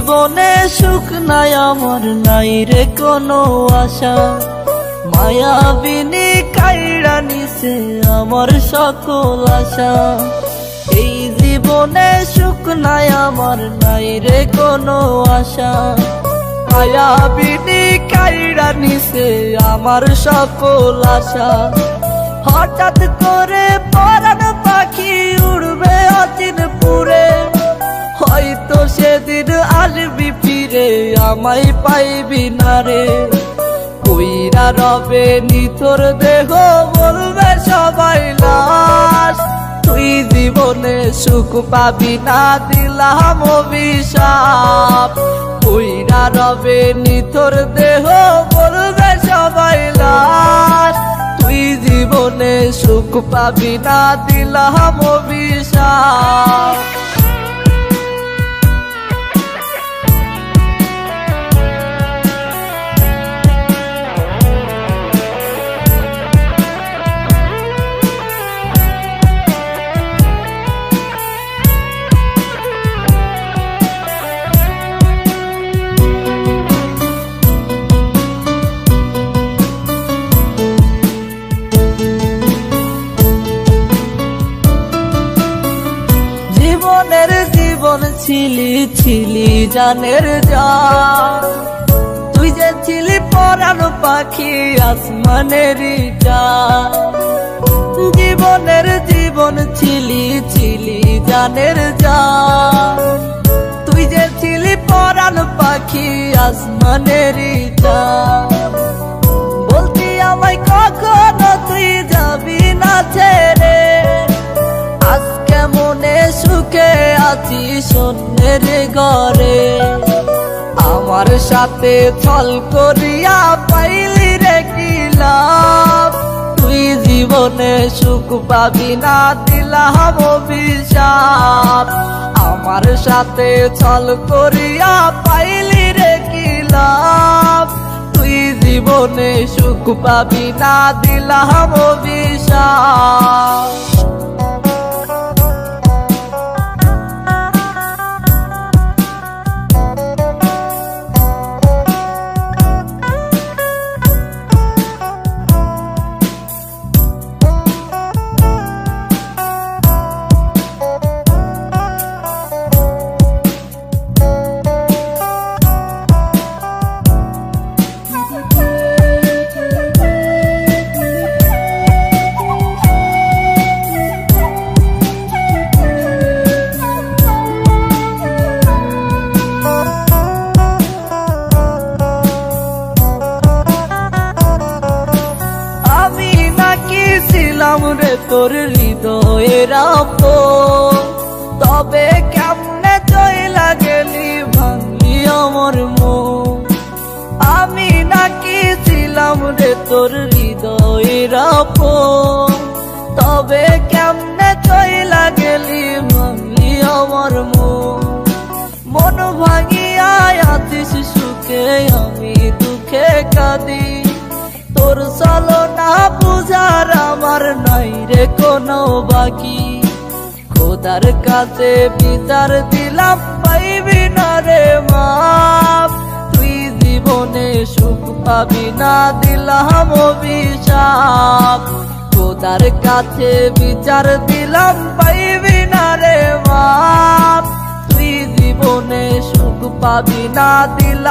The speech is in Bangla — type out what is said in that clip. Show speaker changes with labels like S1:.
S1: জীবনে সুখ নাই আমার, নাই রে কোনো আশা। মায়াবিনী কাইড়া নিছে আমার সকল আশা। এই জীবনে সুখ নাই আমার, নাই রে কোনো আশা। মায়াবিনী কাইড়া নিছে আমার সকল আশা। হঠাৎ করে পরাণ পাখি উড়বে অচিনপুরে, হয়তো সেদিন আসবি ফিরে আমায় পাইবি না রে। কইরা রবে নিথর দেহ বলবে সবাই লাশ, তুই জীবনে সুখ পাবি না দিলাম অভিশাপ। কইরা রবে নিথর দেহ বলবে সবাই লাশ, তুই জীবনে সুখ পাবি না দিলাম অভিশাপ। জীবন ছিলি ছিলি জানের জান, তুই যে ছিলি পরাণ পাখি আসমানেরই জান। জীবনের জীবন ছিলি ছিলি জানের জান, তুই যে ছিলি পরাণ পাখি আসমানেরই জান। বলতি আমায় কখনো তুই যাবি না ছেড়ে, আজকে মনে সুখে আছি শূন্যের ঘরে। আমার সাথে ছল করিয়া পাইলি রে কি লাভ, তুই জীবনে সুখ পাবি না দিলাম অভিশাপ। আমার সাথে ছল করিয়া পাইলি রে কি লাভ, তুই জীবনে সুখ পাবি না দিলাম অভিশাপ। ছিলাম রে তোর হৃদয়ের আপন, তবে কেমনে চইলা গেলি ভাঙলি আমার মন। আমি নাকি ছিলাম রে তোর হৃদয়ের আপন, তবে কেমনে চইলা গেলি ভাঙলি আমার মন। মন ভাঙিয়া আছিস সুখে আমি দুঃখে কাঁদি, তোর চলো না বুঝার আমার নাই রে কোনো বাকি। খোদার কাছে বিচার দিলাম পাইবি না রে মাপ, তুই জীবনে সুখ পাবি না দিলাম অভিশাপ। খোদার কাছে বিচার দিলাম পাইবি না রে মাপ, তুই জীবনে সুখ পাবি না দিলাম